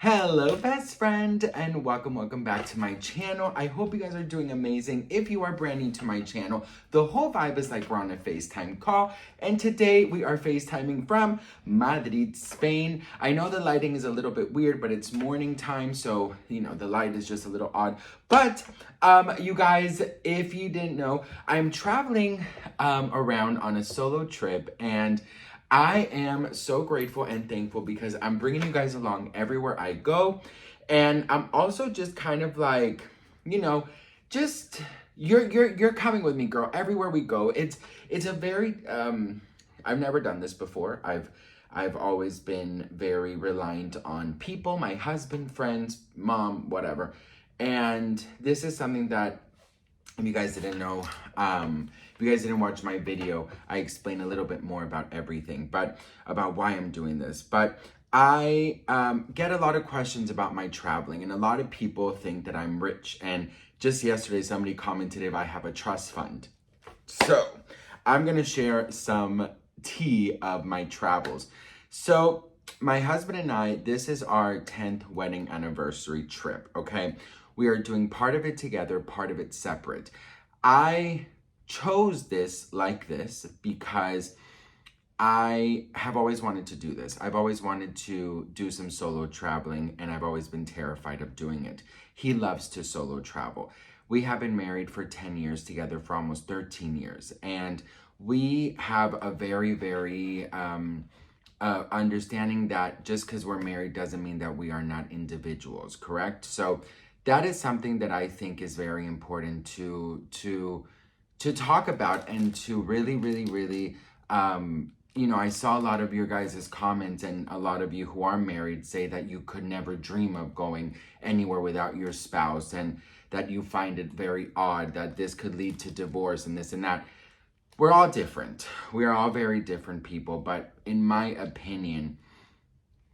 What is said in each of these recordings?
Hello, best friend, and welcome back to my channel. I hope you guys are doing amazing. If you are brand new to my channel, the whole vibe is like we're on a FaceTime call, and today we are FaceTiming from Madrid, Spain. I know the lighting is a little bit weird, but it's morning time, so, the light is just a little odd. But, you guys, if you didn't know, I'm traveling around on a solo trip, and I am so grateful and thankful because I'm bringing you guys along everywhere I go. And I'm also just kind of like, just you're coming with me, girl, everywhere we go. It's a very I've never done this before. I've always been very reliant on people, my husband, friends, mom, whatever. And this is something that, if you guys didn't know, if you guys didn't watch my video, I explain a little bit more about everything, but about why I'm doing this. But I get a lot of questions about my traveling, and a lot of people think that I'm rich. And just yesterday, somebody commented if I have a trust fund. So I'm gonna share some tea of my travels. So my husband and I, this is our 10th wedding anniversary trip, okay? We are doing part of it together, part of it separate. I chose this like this because I have always wanted to do this. I've always wanted to do some solo traveling, and I've always been terrified of doing it. He loves to solo travel. We have been married for 10 years together, for almost 13 years. And we have a very, very understanding that just because we're married doesn't mean that we are not individuals, correct? So that is something that I think is very important to talk about, and to really I saw a lot of your guys' comments, and a lot of you who are married say that you could never dream of going anywhere without your spouse, and that you find it very odd that this could lead to divorce and this and that. We're all different. We are all very different people, but in my opinion,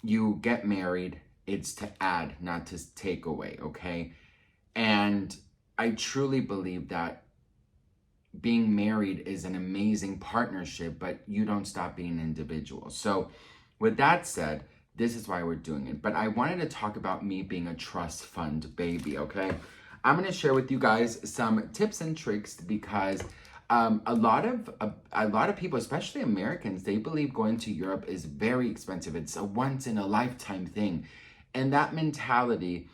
you get married, it's to add, not to take away, okay? And I truly believe that being married is an amazing partnership, but you don't stop being an individual. So with that said, this is why we're doing it. But I wanted to talk about me being a trust fund baby, okay? I'm gonna share with you guys some tips and tricks because a lot of people, especially Americans, they believe going to Europe is very expensive. It's a once in a lifetime thing. And that mentality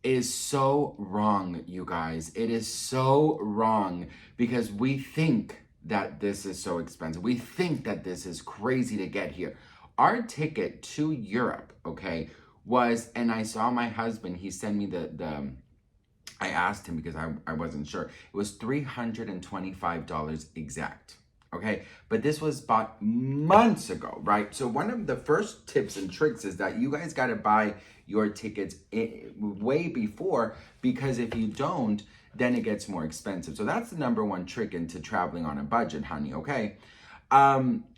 is so wrong, you guys. It is so wrong because we think that this is so expensive. We think that this is crazy to get here. Our ticket to Europe, okay, was, and I saw my husband, he sent me I asked him because I wasn't sure. It was $325 exact. Okay, but this was bought months ago, right? So one of the first tips and tricks is that you guys got to buy your tickets way before, because if you don't, then it gets more expensive. So that's the number one trick into traveling on a budget, honey, okay?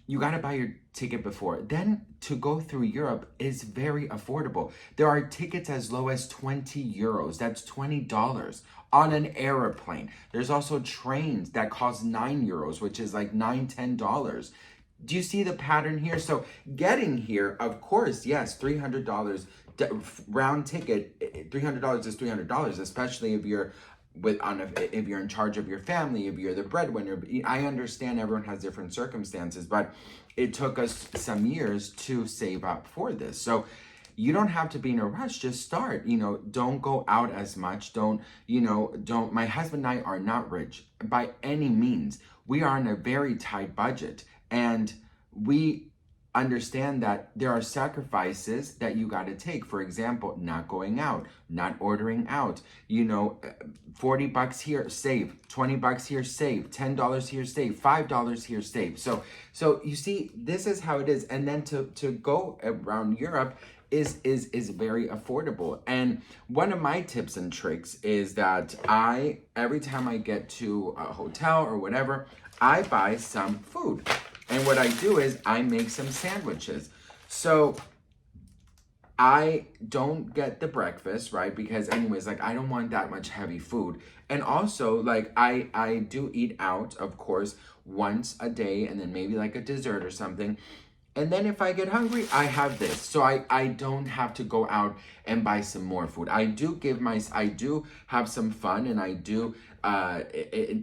You got to buy your ticket before. Then to go through Europe is very affordable. There are tickets as low as 20 euros. That's $20 on an airplane. There's also trains that cost 9 euros, which is like $10. Do you see the pattern here? So getting here, of course, yes, $300 round ticket. $300 is $300, especially if you're if you're in charge of your family, if you're the breadwinner. I understand everyone has different circumstances, but it took us some years to save up for this. So you don't have to be in a rush. Just start. Don't go out as much. Don't. My husband and I are not rich by any means. We are on a very tight budget, and we understand that there are sacrifices that you got to take. For example, not going out, not ordering out, $40 here, save, $20 here, save, $10 here, save, $5 here, save. So you see, this is how it is. And then to go around Europe is very affordable. And one of my tips and tricks is that every time I get to a hotel or whatever, I buy some food. And what I do is I make some sandwiches. So I don't get the breakfast, right? Because anyways, I don't want that much heavy food. And also, I do eat out, of course, once a day, and then maybe a dessert or something. And then if I get hungry, I have this. So I don't have to go out and buy some more food. I do have some fun, and I do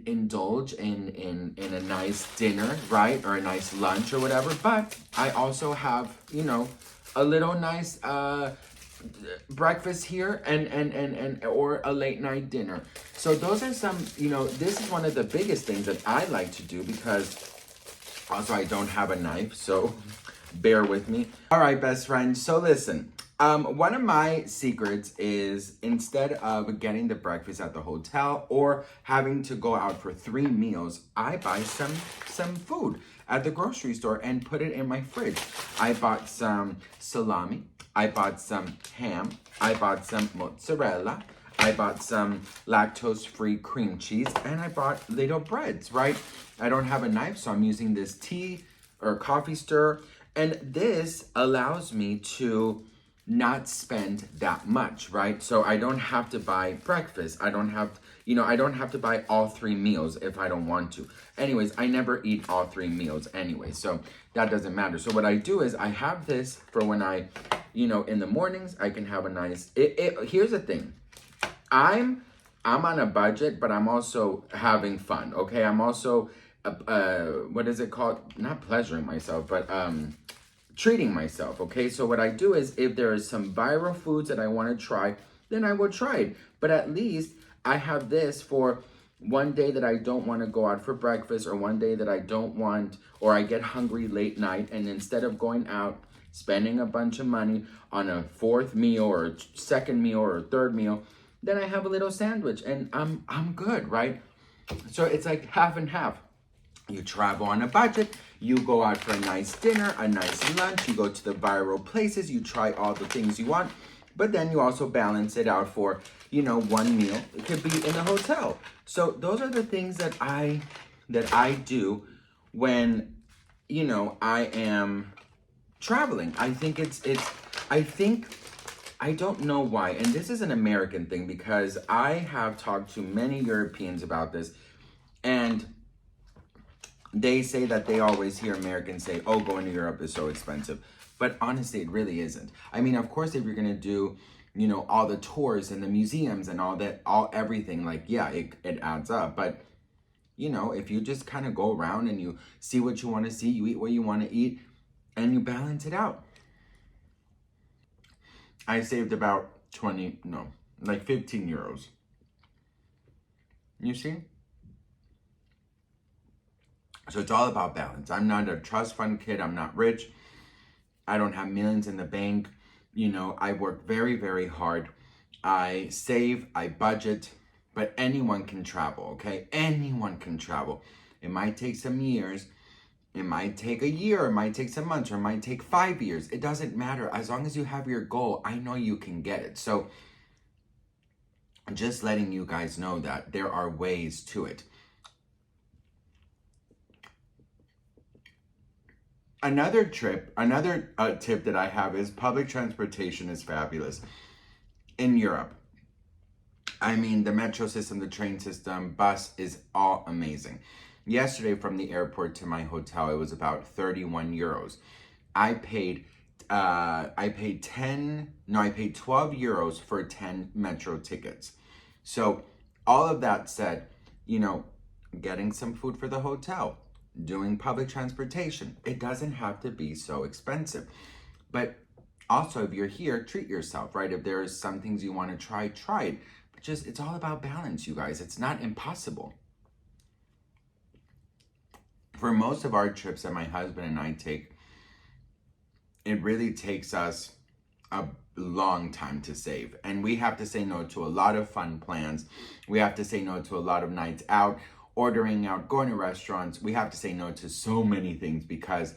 indulge in a nice dinner, right? Or a nice lunch or whatever. But I also have, you know, a little nice breakfast here and or a late night dinner. So those are some, you know, this is one of the biggest things that I like to do, because also I don't have a knife, so bear with me. All right, best friends. So listen, one of my secrets is, instead of getting the breakfast at the hotel or having to go out for 3 meals, I buy some food at the grocery store and put it in my fridge. I bought some salami. I bought some ham. I bought some mozzarella. I bought some lactose-free cream cheese, and I bought little breads, right? I don't have a knife, so I'm using this tea or coffee stir. And this allows me to not spend that much, right? So I don't have to buy breakfast. I don't have, you know, I don't have to buy all 3 meals if I don't want to. Anyways, I never eat all 3 meals anyway, so that doesn't matter. So what I do is I have this for when I, you know, in the mornings, I can have a nice, here's the thing. I'm on a budget, but I'm also having fun, okay? I'm also, what is it called? Not pleasuring myself, but treating myself, okay? So what I do is, if there is some viral foods that I want to try, then I will try it. But at least I have this for one day that I don't want to go out for breakfast, or one day that I don't want, or I get hungry late night, and instead of going out, spending a bunch of money on a 4th meal or a 2nd meal or a 3rd meal, then I have a little sandwich and I'm good, right? So it's like half and half. You travel on a budget, you go out for a nice dinner, a nice lunch, you go to the viral places, you try all the things you want, but then you also balance it out for, you know, 1 meal. It could be in a hotel. So those are the things that I do when, you know, I am traveling. I think I don't know why, and this is an American thing, because I have talked to many Europeans about this, and they say that they always hear Americans say, oh, going to Europe is so expensive. But honestly, it really isn't. I mean, of course, if you're going to do, you know, all the tours and the museums and all that, everything, like, yeah, it adds up. But, you know, if you just kind of go around and you see what you want to see, you eat what you want to eat, and you balance it out. I saved about 15 euros. You see? So it's all about balance. I'm not a trust fund kid. I'm not rich. I don't have millions in the bank. You know, I work very, very hard. I save, I budget, but anyone can travel, okay? Anyone can travel. It might take some years. It might take a year, it might take some months, or it might take 5 years. It doesn't matter. As long as you have your goal, I know you can get it. So just letting you guys know that there are ways to it. Another tip that I have is public transportation is fabulous in Europe. I mean, the metro system, the train system, bus is all amazing. Yesterday, from the airport to my hotel, it was about 31 euros. I paid 12 euros for 10 metro tickets. So all of that said, you know, getting some food for the hotel, doing public transportation, it doesn't have to be so expensive. But also, if you're here, treat yourself, right? If there's some things you want to try it. But just, it's all about balance, you guys. It's not impossible. For most of our trips that my husband and I take, it really takes us a long time to save. And we have to say no to a lot of fun plans. We have to say no to a lot of nights out, ordering out, going to restaurants. We have to say no to so many things because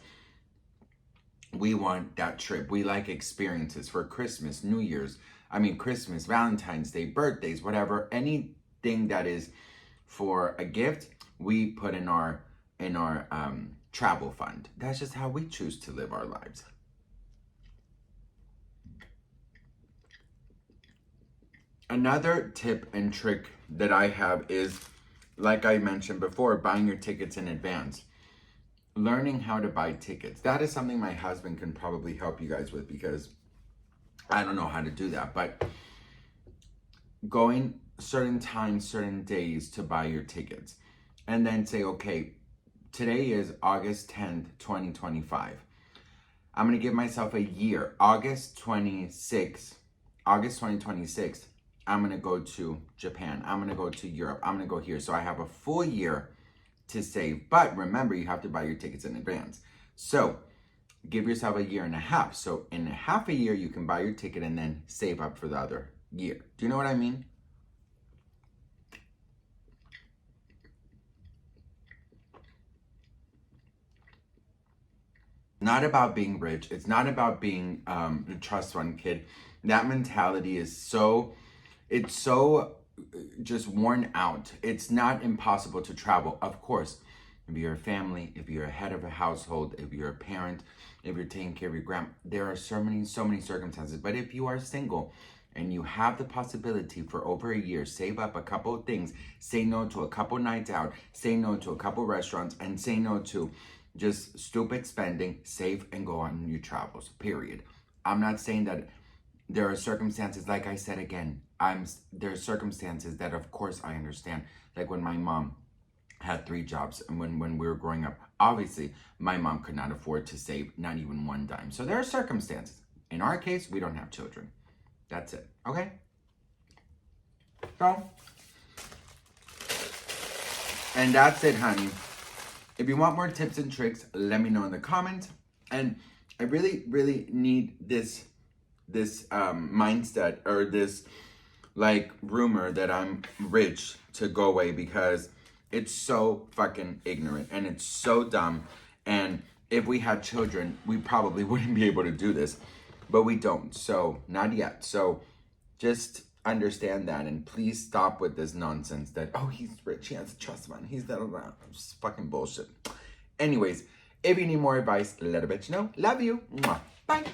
we want that trip. We like experiences for Christmas, New Year's. I mean, Christmas, Valentine's Day, birthdays, whatever. Anything that is for a gift, we put in our travel fund. That's just how we choose to live our lives. Another tip and trick that I have is, like I mentioned before, buying your tickets in advance. learning how to buy tickets. That is something my husband can probably help you guys with, because I don't know how to do that. But going certain times, certain days to buy your tickets, and then say, okay, today is August 10th, 2025. I'm going to give myself a year. August 2026, I'm going to go to Japan. I'm going to go to Europe. I'm going to go here. So I have a full year to save. But remember, you have to buy your tickets in advance. So give yourself a year and a half. So in half a year, you can buy your ticket and then save up for the other year. Do you know what I mean? Not about being rich. It's not about being a trust fund kid. That mentality is so just worn out. It's not impossible to travel. Of course, if you're a family, if you're a head of a household, if you're a parent, if you're taking care of your grandma, there are so many circumstances. But if you are single and you have the possibility for over a year, save up a couple of things, say no to a couple nights out, say no to a couple restaurants, and say no to just stupid spending, save and go on your travels, period. I'm not saying that there are circumstances, like I said again, there are circumstances that of course I understand. Like when my mom had 3 jobs and when we were growing up, obviously my mom could not afford to save not even one dime. So there are circumstances. In our case, we don't have children. That's it, okay? So, and that's it, honey. If you want more tips and tricks, let me know in the comments. And I really, really need this mindset, or this like rumor that I'm rich, to go away, because it's so fucking ignorant and it's so dumb. And if we had children, we probably wouldn't be able to do this, but we don't. So not yet. So just understand that, and please stop with this nonsense that, oh, he's rich, he has a trust fund, he's that, just fucking bullshit. Anyways, if you need more advice, let a bitch know. Love you. Mwah. Bye.